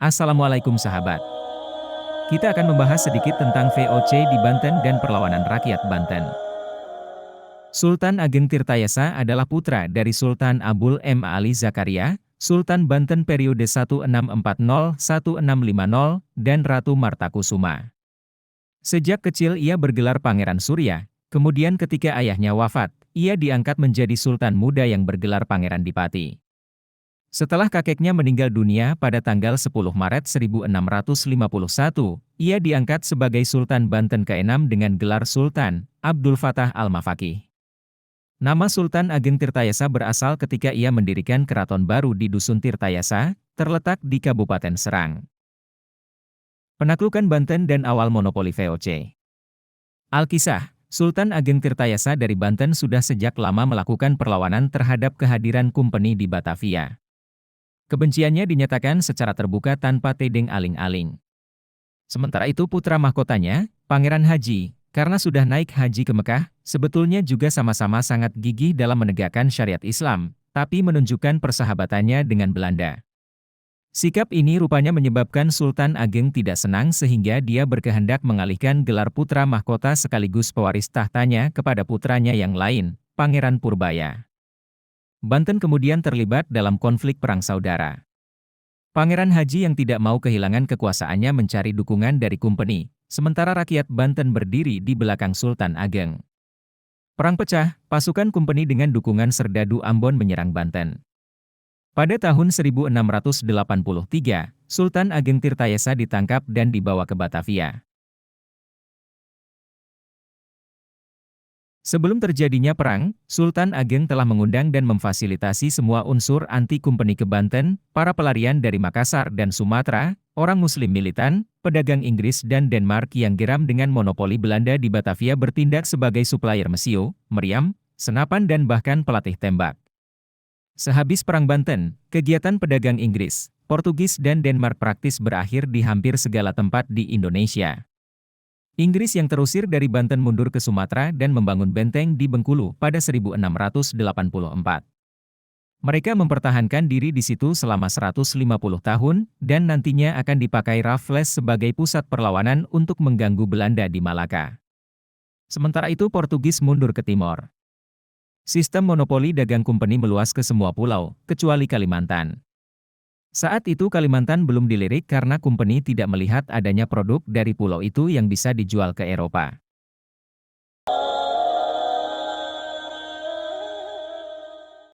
Assalamualaikum sahabat. Kita akan membahas sedikit tentang VOC di Banten dan perlawanan rakyat Banten. Sultan Ageng Tirtayasa adalah putra dari Sultan Abul M. Ali Zakaria, Sultan Banten periode 1640-1650, dan Ratu Martakusuma. Sejak kecil ia bergelar Pangeran Surya, kemudian ketika ayahnya wafat, ia diangkat menjadi Sultan muda yang bergelar Pangeran Dipati. Setelah kakeknya meninggal dunia pada tanggal 10 Maret 1651, ia diangkat sebagai Sultan Banten ke-6 dengan gelar Sultan Abdul Fattah Al-Mafaqih. Nama Sultan Ageng Tirtayasa berasal ketika ia mendirikan keraton baru di Dusun Tirtayasa, terletak di Kabupaten Serang. Penaklukan Banten dan awal monopoli VOC. Alkisah, Sultan Ageng Tirtayasa dari Banten sudah sejak lama melakukan perlawanan terhadap kehadiran kumpeni di Batavia. Kebenciannya dinyatakan secara terbuka tanpa tedeng aling-aling. Sementara itu putra mahkotanya, Pangeran Haji, karena sudah naik haji ke Mekah, sebetulnya juga sama-sama sangat gigih dalam menegakkan syariat Islam, tapi menunjukkan persahabatannya dengan Belanda. Sikap ini rupanya menyebabkan Sultan Ageng tidak senang sehingga dia berkehendak mengalihkan gelar putra mahkota sekaligus pewaris tahtanya kepada putranya yang lain, Pangeran Purbaya. Banten kemudian terlibat dalam konflik perang saudara. Pangeran Haji yang tidak mau kehilangan kekuasaannya mencari dukungan dari kumpeni, sementara rakyat Banten berdiri di belakang Sultan Ageng. Perang pecah, pasukan kumpeni dengan dukungan Serdadu Ambon menyerang Banten. Pada tahun 1683, Sultan Ageng Tirtayasa ditangkap dan dibawa ke Batavia. Sebelum terjadinya perang, Sultan Ageng telah mengundang dan memfasilitasi semua unsur anti-kumpeni ke Banten, para pelarian dari Makassar dan Sumatera, orang Muslim militan, pedagang Inggris dan Denmark yang geram dengan monopoli Belanda di Batavia bertindak sebagai supplier mesio, meriam, senapan dan bahkan pelatih tembak. Sehabis Perang Banten, kegiatan pedagang Inggris, Portugis dan Denmark praktis berakhir di hampir segala tempat di Indonesia. Inggris yang terusir dari Banten mundur ke Sumatera dan membangun benteng di Bengkulu pada 1684. Mereka mempertahankan diri di situ selama 150 tahun, dan nantinya akan dipakai Raffles sebagai pusat perlawanan untuk mengganggu Belanda di Malaka. Sementara itu Portugis mundur ke timur. Sistem monopoli dagang kumpeni meluas ke semua pulau, kecuali Kalimantan. Saat itu Kalimantan belum dilirik karena kumpeni tidak melihat adanya produk dari pulau itu yang bisa dijual ke Eropa.